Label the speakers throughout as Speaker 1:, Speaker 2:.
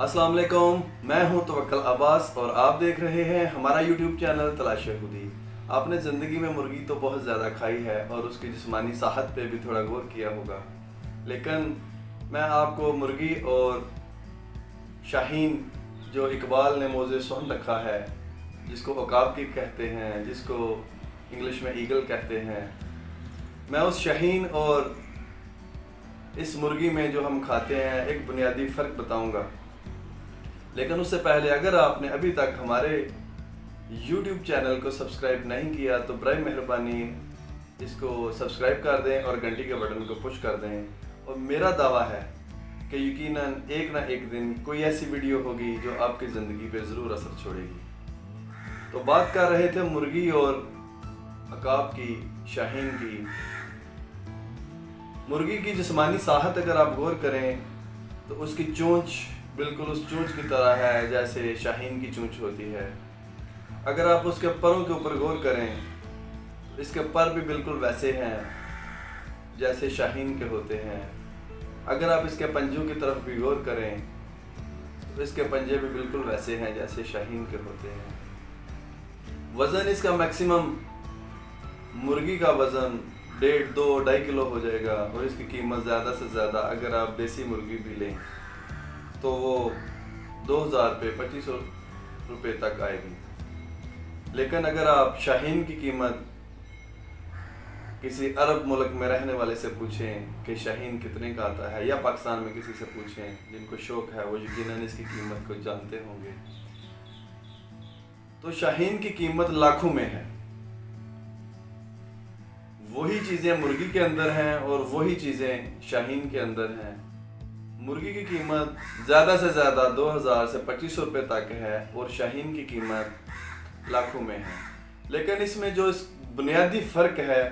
Speaker 1: अस्सलाम वालेकुम, मैं हूं तवक्कल अब्बास और आप देख रहे हैं हमारा यूट्यूब चैनल तलाश खुदी। आपने ज़िंदगी में मुर्गी तो बहुत ज़्यादा खाई है और उसकी जिस्मानी साहत पे भी थोड़ा गौर किया होगा, लेकिन मैं आपको मुर्गी और शाहीन जो इकबाल ने मौज़े सुन रखा है, जिसको अकाब की कहते हैं, जिसको इंग्लिश में ईगल कहते हैं, मैं उस शाहीन और इस मुर्गी में जो हम खाते हैं एक बुनियादी फ़र्क बताऊंगा। लेकिन उससे पहले अगर आपने अभी तक हमारे YouTube चैनल को सब्सक्राइब नहीं किया तो बराए मेहरबानी इसको सब्सक्राइब कर दें और घंटी के बटन को पुश कर दें। और मेरा दावा है कि यकीनन एक ना एक दिन कोई ऐसी वीडियो होगी जो आपकी ज़िंदगी पे ज़रूर असर छोड़ेगी। तो बात कर रहे थे मुर्गी और अकाब की, शाहीन की। मुर्गी की जिस्मानी साहत अगर आप गौर करें तो उसकी चोंच बिल्कुल उस चोंच की तरह है जैसे शाहीन की चोंच होती है। अगर आप उसके परों के ऊपर गौर करें तो इसके पर भी बिल्कुल वैसे हैं जैसे शाहीन के होते हैं। अगर आप इसके पंजों की तरफ भी गौर करें तो इसके पंजे भी बिल्कुल वैसे हैं जैसे शाहीन के होते हैं। वज़न इसका मैक्सिमम, मुर्गी का वज़न 1.5-2-2.5 किलो हो जाएगा और इसकी कीमत ज़्यादा से ज़्यादा अगर आप देसी मुर्गी भी लें तो वो 2000 रुपये 2500 रुपये तक आएगी। लेकिन अगर आप शाहीन की कीमत किसी अरब मुल्क में रहने वाले से पूछें कि शाहीन कितने का आता है, या पाकिस्तान में किसी से पूछें जिनको शौक है, वो यकीनन इसकी कीमत को जानते होंगे। तो शाहीन की कीमत लाखों में है। वही चीज़ें मुर्गी के अंदर हैं और वही चीज़ें शाहीन के अंदर हैं। मुर्गी की कीमत ज़्यादा से ज़्यादा 2000 से 2500 रुपये तक है और शाहीन की कीमत लाखों में है। लेकिन इसमें जो इस बुनियादी फ़र्क है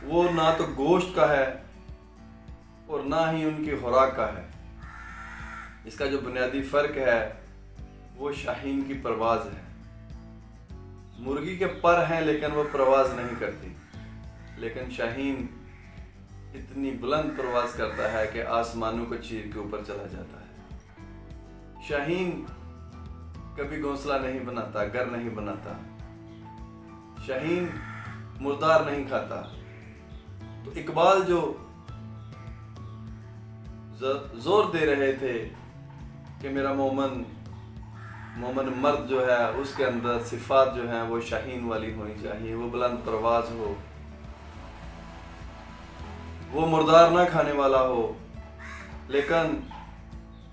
Speaker 1: वो ना तो गोश्त का है और ना ही उनकी खुराक का है। इसका जो बुनियादी फ़र्क है वो शाहीन की परवाज़ है। मुर्गी के पर हैं लेकिन वो परवाज़ नहीं करती, लेकिन शाहीन इतनी बुलंद परवाज़ करता है कि आसमानों को चीर के ऊपर चला जाता है। शाहीन कभी घोंसला नहीं बनाता, घर नहीं बनाता। शाहीन मुर्दार नहीं खाता। तो इकबाल जो जोर दे रहे थे कि मेरा मोमन मर्द जो है उसके अंदर सिफात जो है वो शाहीन वाली होनी चाहिए, वो बुलंद परवाज़ हो, वो मुर्दार ना खाने वाला हो। लेकिन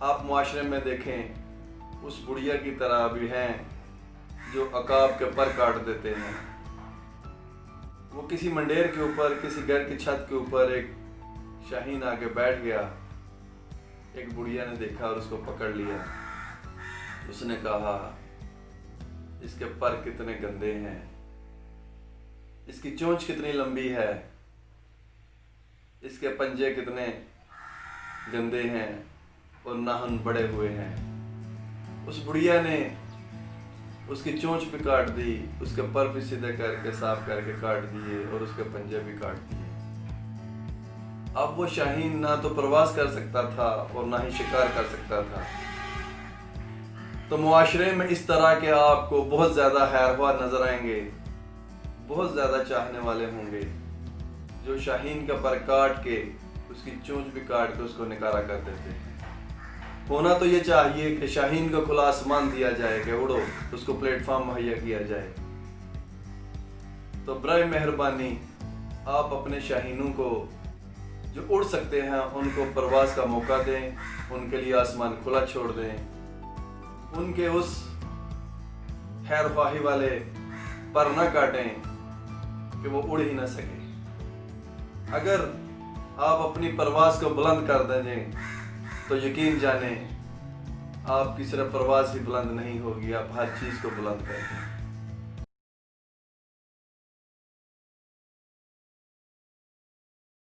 Speaker 1: आप मुआशरे में देखें उस बुढ़िया की तरह भी हैं जो अकाब के पर काट देते हैं। वो किसी मंडेर के ऊपर, किसी घर की छत के ऊपर एक शाहीन आके बैठ गया। एक बुढ़िया ने देखा और उसको पकड़ लिया। उसने कहा इसके पर कितने गंदे हैं, इसकी चोंच कितनी लंबी है, इसके पंजे कितने गंदे हैं और नाखून बड़े हुए हैं। उस बुढ़िया ने उसकी चोंच भी काट दी, उसके पर भी सीधे करके साफ करके काट दिए और उसके पंजे भी काट दिए। अब वो शाहीन ना तो प्रवास कर सकता था और ना ही शिकार कर सकता था। तो मुआशरे में इस तरह के आपको बहुत ज़्यादा हैरख्वाह नज़र आएंगे, बहुत ज़्यादा चाहने वाले होंगे जो शाहीन का पर काट के, उसकी चोंच भी काट के उसको निकारा कर देते हैं। होना तो ये चाहिए कि शाहीन को खुला आसमान दिया जाए कि उड़ो, उसको प्लेटफॉर्म मुहैया किया जाए। तो बराए मेहरबानी आप अपने शाहीनों को जो उड़ सकते हैं उनको परवाज़ का मौका दें, उनके लिए आसमान खुला छोड़ दें। उनके उस खैरख्वाही वाले पर न काटें कि वो उड़ ही ना सके। अगर आप अपनी परवाज़ को बुलंद कर दें तो यकीन जाने आपकी सिर्फ परवाज़ ही बुलंद नहीं होगी, आप हर चीज़ को बुलंद कर दें।